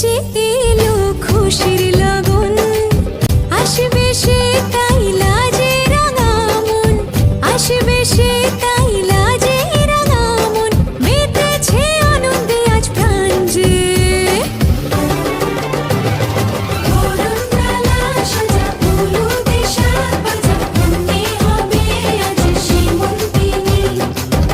যে এলো খুশির লগন, আসবে সে তাই লাজে রাঙা মন, আসবে সে তাই লাজে রাঙা মন, মেতেছে আনন্দে আজ প্রাণ যে। বরণডালা সাজা হলুদে শাক ভাজা, মনে হবে আজ সীমন্তিনী,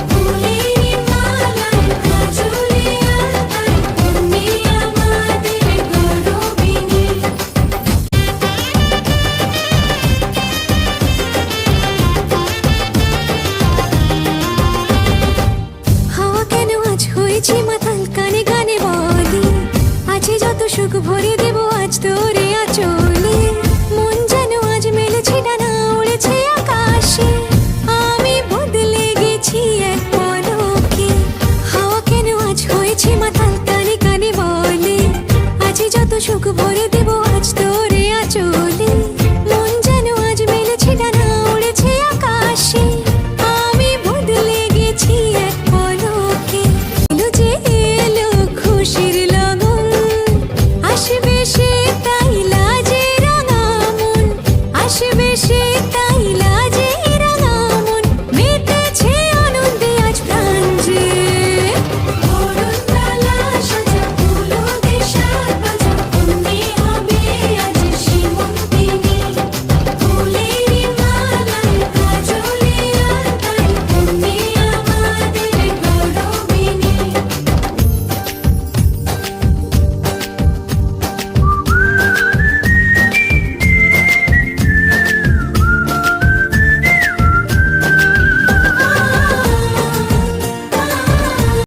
ফুলের মালায় কাজলে আলতায়, তুমি আমাদের গৌরবিনী। হাওয়া কেন আজ হয়েছে মাতাল, কানে কানে বলে আছে যত সুখ ভরে দেব আজ তোরে আঁচলে। মন যেন আজ মেলেছে ডানা, উড়েছে আকাশে, আমি বদলে গেছি এক পলকে। হাওয়া কেন আজ হয়েছে মাতাল, কানে কানে বলে আছে যত সুখ ভরে দেব